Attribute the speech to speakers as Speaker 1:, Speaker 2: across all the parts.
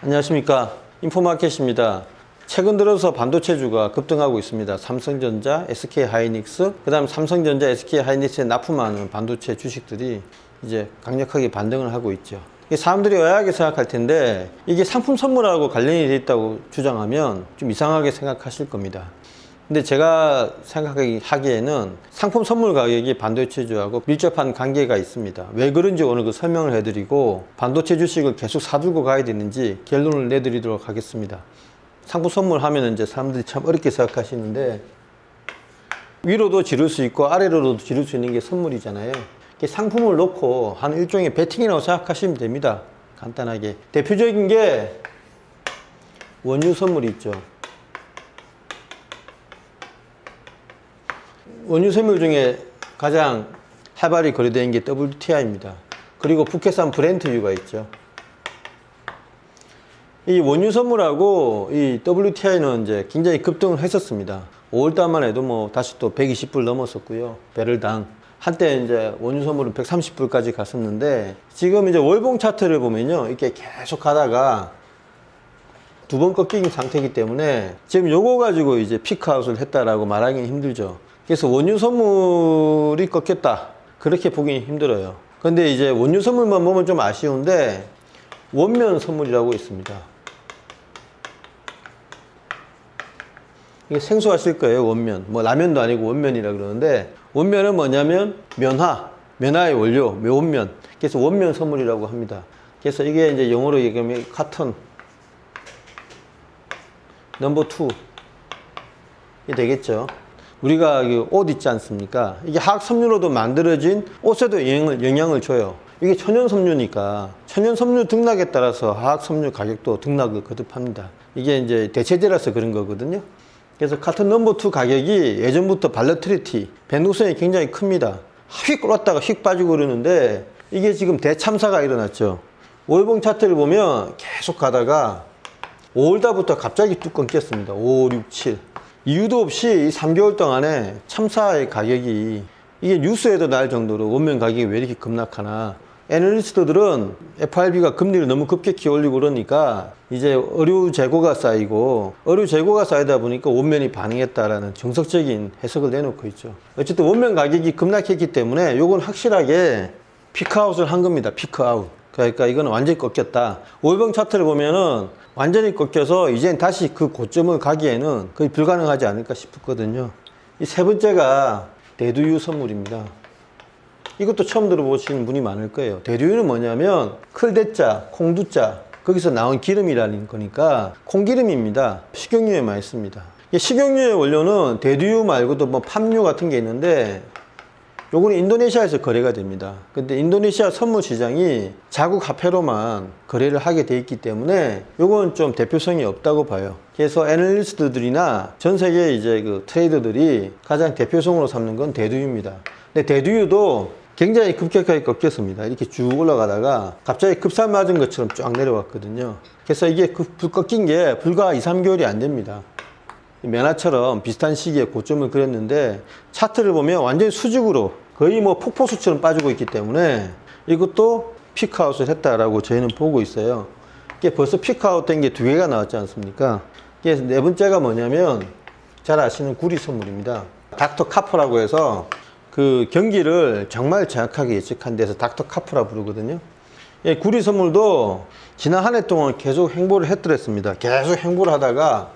Speaker 1: 안녕하십니까, 인포마켓입니다. 최근 들어서 반도체주가 급등하고 있습니다. 삼성전자, SK하이닉스, 그 다음 삼성전자, SK하이닉스에 납품하는 반도체 주식들이 이제 강력하게 반등을 하고 있죠. 사람들이 의아하게 생각할 텐데 이게 상품 선물하고 관련이 돼 있다고 주장하면 좀 이상하게 생각하실 겁니다. 근데 제가 생각하기에는 상품 선물 가격이 반도체주하고 밀접한 관계가 있습니다. 왜 그런지 오늘 그 설명을 해드리고 반도체 주식을 계속 사두고 가야 되는지 결론을 내드리도록 하겠습니다. 상품 선물 하면 이제 사람들이 참 어렵게 생각하시는데 위로도 지를 수 있고 아래로도 지를 수 있는 게 선물이잖아요. 상품을 놓고 한 일종의 베팅이라고 생각하시면 됩니다. 간단하게. 대표적인 게 원유 선물이 있죠. 원유 선물 중에 가장 활발히 거래되는 게 WTI입니다. 그리고 북해산 브렌트유가 있죠. 이 원유 선물하고 이 WTI는 이제 굉장히 급등을 했었습니다. 5월달만 해도 뭐 다시 또 120불 넘었었고요. 배럴당. 한때 이제 원유 선물은 130불까지 갔었는데 지금 이제 월봉 차트를 보면요. 이렇게 계속 가다가 두 번 꺾인 상태이기 때문에 지금 요거 가지고 이제 피크아웃을 했다라고 말하기는 힘들죠. 그래서 원유 선물이 꺾였다. 그렇게 보기 힘들어요. 근데 이제 원유 선물만 보면 좀 아쉬운데 원면 선물이라고 있습니다. 이게 생소하실 거예요, 원면. 뭐 라면도 아니고 원면이라 그러는데 원면은 뭐냐면 면화의 원료, 원면. 그래서 원면 선물이라고 합니다. 그래서 이게 이제 영어로 얘기하면 카톤 넘버 2이 되겠죠. 우리가 옷 있지 않습니까? 이게 화학 섬유로도 만들어진 옷에도 영향을 줘요. 이게 천연 섬유니까 천연 섬유 등락에 따라서 화학 섬유 가격도 등락을 거듭합니다. 이게 이제 대체제라서 그런 거거든요. 그래서 카톤 넘버 2 가격이 예전부터 발러트리티, 변동성이 굉장히 큽니다. 휙 올랐다가 휙 빠지고 그러는데 이게 지금 대참사가 일어났죠. 월봉 차트를 보면 계속 가다가 5월달부터 갑자기 뚝 끊겼습니다. 5, 6, 7. 이유도 없이 이 3개월 동안에 참사의 가격이 이게 뉴스에도 날 정도로 원면 가격이 왜 이렇게 급락하나. 애널리스트들은 FRB가 금리를 너무 급격히 올리고 그러니까 이제 의류 재고가 쌓이고 의류 재고가 쌓이다 보니까 원면이 반응했다라는 정석적인 해석을 내놓고 있죠. 어쨌든 원면 가격이 급락했기 때문에 요건 확실하게 피크아웃을 한 겁니다. 피크아웃. 그러니까 이거는 완전히 꺾였다. 월봉 차트를 보면은 완전히 꺾여서 이젠 다시 그 고점을 가기에는 거의 불가능하지 않을까 싶었거든요. 이 세 번째가 대두유 선물입니다. 이것도 처음 들어보시는 분이 많을 거예요. 대두유는 뭐냐면 클대자, 콩두자 거기서 나온 기름이라는 거니까 콩기름입니다. 식용유에 많이 씁니다. 식용유의 원료는 대두유 말고도 뭐 팜유 같은 게 있는데 요거는 인도네시아에서 거래가 됩니다. 근데 인도네시아 선물 시장이 자국 화폐로만 거래를 하게 돼 있기 때문에 요건 좀 대표성이 없다고 봐요. 그래서 애널리스트들이나 전 세계 이제 그 트레이더들이 가장 대표성으로 삼는 건 대두유입니다. 근데 대두유도 굉장히 급격하게 꺾였습니다. 이렇게 쭉 올라가다가 갑자기 급살 맞은 것처럼 쫙 내려왔거든요. 그래서 이게 꺾인 게 불과 2, 3개월이 안 됩니다. 면화처럼 비슷한 시기에 고점을 그렸는데 차트를 보면 완전히 수직으로 거의 뭐 폭포수처럼 빠지고 있기 때문에 이것도 피크아웃을 했다라고 저희는 보고 있어요. 이게 벌써 피크아웃 된 게 두 개가 나왔지 않습니까? 이게 네 번째가 뭐냐면 잘 아시는 구리 선물입니다. 닥터 카퍼라고 해서 그 경기를 정말 정확하게 예측한 데서 닥터 카프라 부르거든요. 예, 구리 선물도 지난 한 해 동안 계속 행보를 했더랬습니다. 계속 행보를 하다가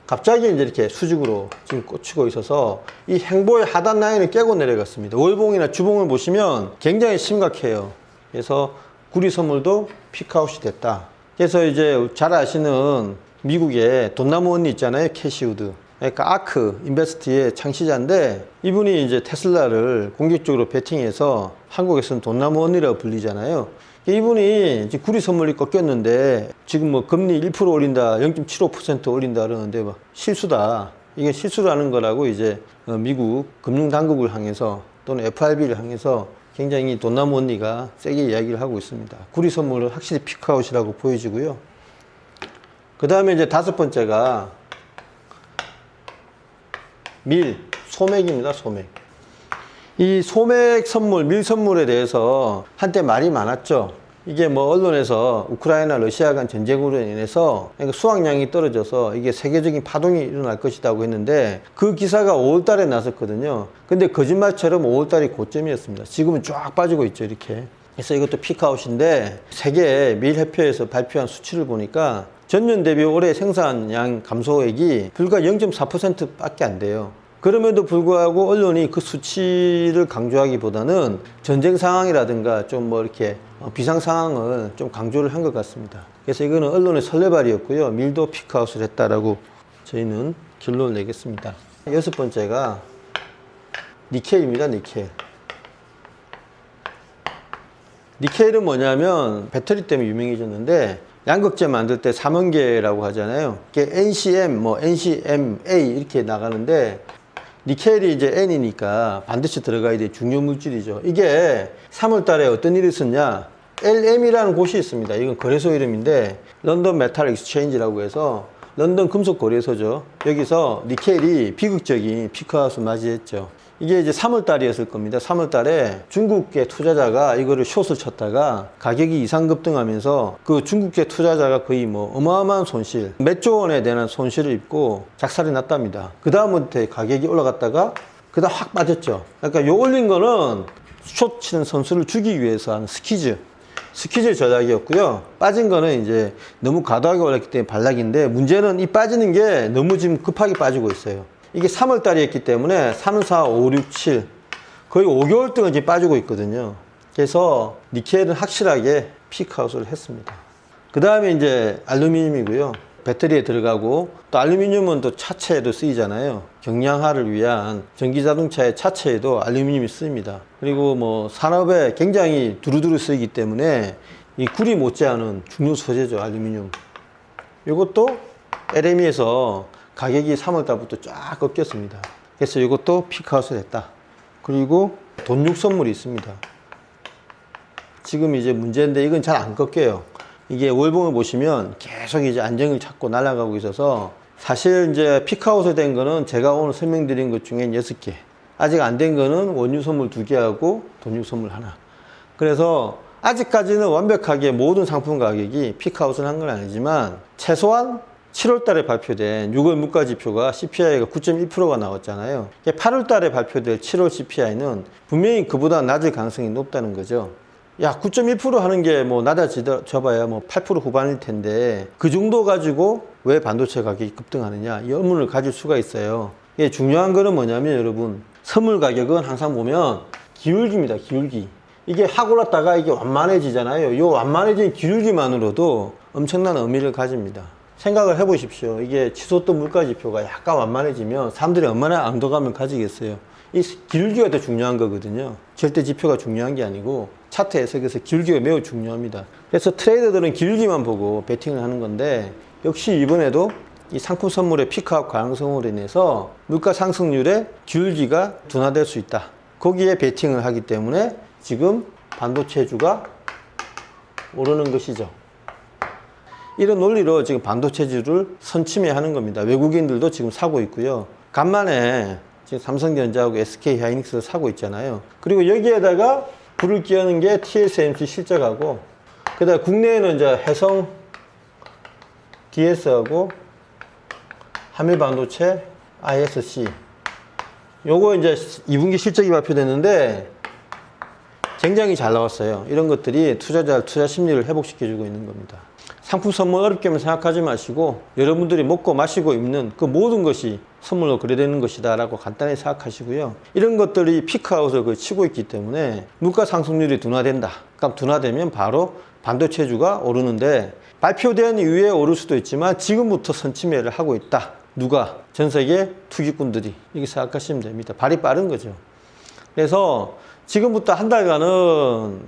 Speaker 1: 갑자기 이제 이렇게 수직으로 지금 꽂히고 있어서 이 행보의 하단 라인을 깨고 내려갔습니다. 월봉이나 주봉을 보시면 굉장히 심각해요. 그래서 구리 선물도 피크아웃이 됐다. 그래서 이제 잘 아시는 미국의 돈나무 언니 있잖아요. 캐시우드. 그러니까 아크 인베스트의 창시자인데 이분이 이제 테슬라를 공격적으로 베팅해서 한국에서는 돈나무 언니라고 불리잖아요. 이분이 이제 구리 선물이 꺾였는데 지금 뭐 금리 1% 올린다, 0.75% 올린다 그러는데 막 실수다. 이게 실수라는 거라고 이제 미국 금융당국을 향해서 또는 FRB를 향해서 굉장히 돈나무 언니가 세게 이야기를 하고 있습니다. 구리 선물은 확실히 피크아웃이라고 보여지고요. 그 다음에 이제 다섯 번째가 소맥입니다. 소맥. 이 소맥 선물, 밀 선물에 대해서 한때 말이 많았죠. 이게 뭐 언론에서 우크라이나 러시아 간 전쟁으로 인해서 수확량이 떨어져서 이게 세계적인 파동이 일어날 것이라고 했는데 그 기사가 5월 달에 나섰거든요. 근데 거짓말처럼 5월 달이 고점이었습니다. 지금은 쫙 빠지고 있죠, 이렇게. 그래서 이것도 피크아웃인데 세계 밀협회에서 발표한 수치를 보니까 전년 대비 올해 생산량 감소액이 불과 0.4% 밖에 안 돼요. 그럼에도 불구하고 언론이 그 수치를 강조하기보다는 전쟁 상황이라든가 좀 뭐 이렇게 비상 상황을 좀 강조를 한 것 같습니다. 그래서 이거는 언론의 설레발이었고요. 밀도 피크아웃을 했다라고 저희는 결론을 내겠습니다. 여섯 번째가 니켈입니다. 니켈. 니켈은 뭐냐면 배터리 때문에 유명해졌는데 양극재 만들 때 삼원계라고 하잖아요. 이게 NCM, 뭐 NCMA 이렇게 나가는데 니켈이 이제 N이니까 반드시 들어가야 될 중요 물질이죠. 이게 3월 달에 어떤 일이 있었냐? LM이라는 곳이 있습니다. 이건 거래소 이름인데 런던 메탈 익스체인지라고 해서 런던 금속 거래소죠. 여기서 니켈이 비극적인 피크아웃을 맞이했죠. 이게 이제 3월 달이었을 겁니다. 3월 달에 중국계 투자자가 이거를 숏을 쳤다가 가격이 이상 급등하면서 그 중국계 투자자가 거의 뭐 어마어마한 손실, 몇 조 원에 대한 손실을 입고 작살이 났답니다. 그 다음부터 가격이 올라갔다가 그 다음 확 빠졌죠. 그러니까 요 올린 거는 숏 치는 선수를 주기 위해서 하는 스퀴즈 전략이었고요. 빠진 거는 이제 너무 과도하게 올랐기 때문에 반락인데 문제는 이 빠지는 게 너무 지금 급하게 빠지고 있어요. 이게 3월 달이었기 때문에 3, 4, 5, 6, 7 거의 5개월 동안 지금 빠지고 있거든요. 그래서 니켈은 확실하게 피크아웃을 했습니다. 그 다음에 이제 알루미늄이고요. 배터리에 들어가고 또 알루미늄은 또 차체에도 쓰이잖아요. 경량화를 위한 전기자동차의 차체에도 알루미늄이 쓰입니다. 그리고 뭐 산업에 굉장히 두루두루 쓰이기 때문에 이 구리 못지않은 중요 소재죠. 알루미늄. 이것도 LME에서 가격이 3월달부터 쫙 꺾였습니다. 그래서 이것도 피크아웃을 했다. 그리고 돈육 선물이 있습니다. 지금 이제 문제인데 이건 잘 안 꺾여요. 이게 월봉을 보시면 계속 이제 안정을 찾고 날아가고 있어서 사실 이제 피크아웃이 된 거는 제가 오늘 설명드린 것 중에 6개. 아직 안 된 거는 원유 선물 2개하고 돈육 선물 하나. 그래서 아직까지는 완벽하게 모든 상품 가격이 피크아웃을 한 건 아니지만 최소한 7월 달에 발표된 6월 물가 지표가 CPI가 9.1%가 나왔잖아요. 8월 달에 발표될 7월 CPI는 분명히 그보다 낮을 가능성이 높다는 거죠. 야, 9.1% 하는 게 뭐 낮아져봐야 뭐 8% 후반일 텐데 그 정도 가지고 왜 반도체 가격이 급등하느냐 이 의문을 가질 수가 있어요. 이게 중요한 거는 뭐냐면 여러분 선물 가격은 항상 보면 기울기입니다. 기울기. 이게 확 올랐다가 이게 완만해지잖아요. 이 완만해진 기울기만으로도 엄청난 의미를 가집니다. 생각을 해보십시오. 이게 치솟던 물가지표가 약간 완만해지면 사람들이 얼마나 안도감을 가지겠어요. 이 기울기가 더 중요한 거거든요. 절대 지표가 중요한 게 아니고 차트 해석에서 기울기가 매우 중요합니다. 그래서 트레이더들은 기울기만 보고 베팅을 하는 건데 역시 이번에도 이 상품 선물의 피크아웃 가능성으로 인해서 물가 상승률의 기울기가 둔화될 수 있다. 거기에 베팅을 하기 때문에 지금 반도체주가 오르는 것이죠. 이런 논리로 지금 반도체주를 선침해하는 겁니다. 외국인들도 지금 사고 있고요. 간만에 지금 삼성전자하고 SK 하이닉스를 사고 있잖아요. 그리고 여기에다가 불을 끼우는 게 TSMC 실적하고 그다음 국내에는 이제 해성 DS하고 한밀반도체 ISC 요거 이제 2분기 실적이 발표됐는데 굉장히 잘 나왔어요. 이런 것들이 투자 심리를 회복시켜주고 있는 겁니다. 상품 선물 어렵게만 생각하지 마시고 여러분들이 먹고 마시고 입는 그 모든 것이 선물로 거래되는 것이다 라고 간단히 생각하시고요. 이런 것들이 피크아웃을 치고 있기 때문에 물가 상승률이 둔화된다. 그럼 둔화되면 바로 반도체주가 오르는데 발표된 이후에 오를 수도 있지만 지금부터 선침해를 하고 있다. 누가? 전 세계 투기꾼들이. 이렇게 생각하시면 됩니다. 발이 빠른 거죠. 그래서 지금부터 한 달간은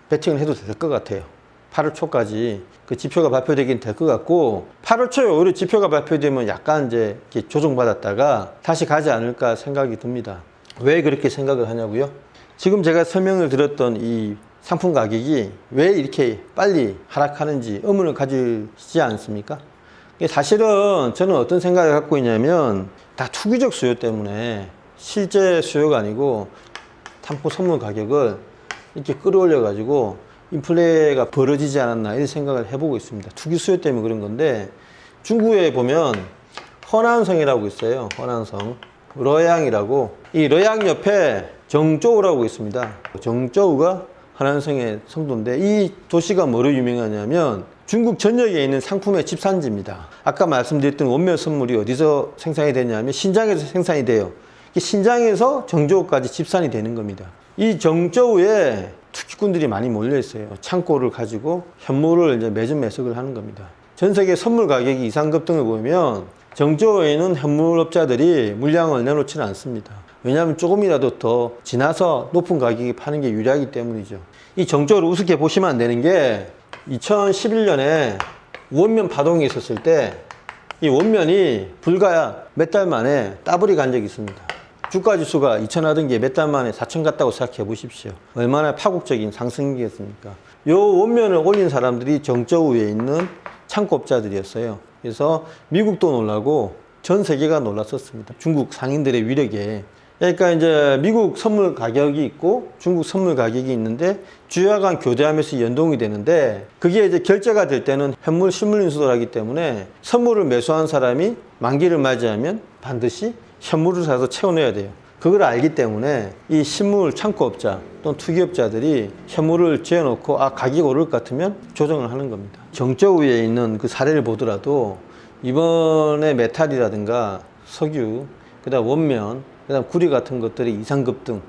Speaker 1: 베팅을 해도 될 것 같아요. 8월 초까지 그 지표가 발표되긴 될 것 같고 8월 초에 오히려 지표가 발표되면 약간 이제 이렇게 조정받았다가 다시 가지 않을까 생각이 듭니다. 왜 그렇게 생각을 하냐고요? 지금 제가 설명을 드렸던 이 상품 가격이 왜 이렇게 빨리 하락하는지 의문을 가지지 않습니까? 사실은 저는 어떤 생각을 갖고 있냐면 다 투기적 수요 때문에 실제 수요가 아니고 상품 선물 가격을 이렇게 끌어올려 가지고 인플레가 벌어지지 않았나 이런 생각을 해보고 있습니다. 투기 수요 때문에 그런 건데, 중국에 보면 허난성이라고 있어요. 허난성 러양이라고, 이 러양 옆에 정저우라고 있습니다. 정저우가 허난성의 성도인데, 이 도시가 뭐로 유명하냐면 중국 전역에 있는 상품의 집산지입니다. 아까 말씀드렸던 원면 선물이 어디서 생산이 되냐면 신장에서 생산이 돼요. 신장에서 정저우까지 집산이 되는 겁니다. 이 정저우에 투기꾼들이 많이 몰려 있어요. 창고를 가지고 현물을 이제 매점 매석을 하는 겁니다. 전 세계 선물 가격이 이상급등을 보면 정저우에는 현물업자들이 물량을 내놓지는 않습니다. 왜냐하면 조금이라도 더 지나서 높은 가격에 파는 게 유리하기 때문이죠. 이 정저우를 우습게 보시면 안 되는 게, 2011년에 원면 파동이 있었을 때 이 원면이 불과 몇 달 만에 더블이 간 적이 있습니다. 주가 지수가 2,000 하던 게 몇 달 만에 4,000 갔다고 생각해 보십시오. 얼마나 파국적인 상승이겠습니까? 요 원면을 올린 사람들이 정저우에 있는 창고업자들이었어요. 그래서 미국도 놀라고 전 세계가 놀랐었습니다. 중국 상인들의 위력에. 그러니까 이제 미국 선물 가격이 있고 중국 선물 가격이 있는데 주야 간 교대하면서 연동이 되는데, 그게 이제 결제가 될 때는 현물 실물 인수를 하기 때문에 선물을 매수한 사람이 만기를 맞이하면 반드시 현물을 사서 채워내야 돼요. 그걸 알기 때문에 이 신물 창고업자 또는 투기업자들이 현물을 지어놓고 가격이 오를 것 같으면 조정을 하는 겁니다. 정저우에 있는 그 사례를 보더라도 이번에 메탈이라든가 석유, 그다음 원면, 그다음 구리 같은 것들이 이상급등,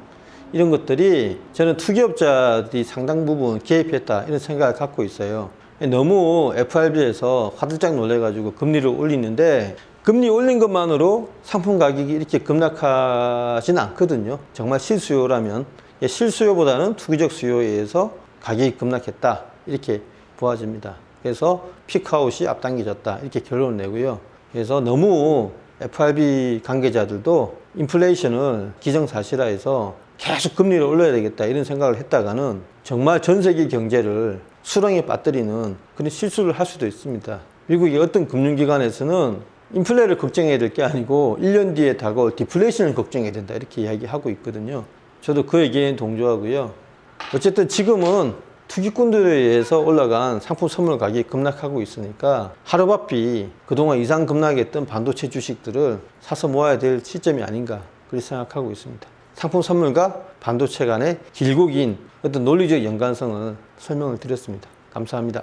Speaker 1: 이런 것들이 저는 투기업자들이 상당 부분 개입했다 이런 생각을 갖고 있어요. 너무 FRB에서 화들짝 놀래가지고 금리를 올리는데, 금리 올린 것만으로 상품 가격이 이렇게 급락하진 않거든요. 정말 실수요라면. 실수요보다는 투기적 수요에 의해서 가격이 급락했다 이렇게 보아집니다. 그래서 피크아웃이 앞당겨졌다 이렇게 결론을 내고요. 그래서 너무 FRB 관계자들도 인플레이션을 기정사실화해서 계속 금리를 올려야 되겠다 이런 생각을 했다가는 정말 전 세계 경제를 수렁에 빠뜨리는 그런 실수를 할 수도 있습니다. 미국의 어떤 금융기관에서는 인플레를 걱정해야 될 게 아니고 1년 뒤에 다가올 디플레이션을 걱정해야 된다 이렇게 이야기하고 있거든요. 저도 그 얘기에 동조하고요. 어쨌든 지금은 투기꾼들에 의해서 올라간 상품 선물 가격이 급락하고 있으니까 하루바삐 그동안 이상 급락했던 반도체 주식들을 사서 모아야 될 시점이 아닌가 그렇게 생각하고 있습니다. 상품 선물과 반도체 간의 길고 긴 어떤 논리적 연관성을 설명을 드렸습니다. 감사합니다.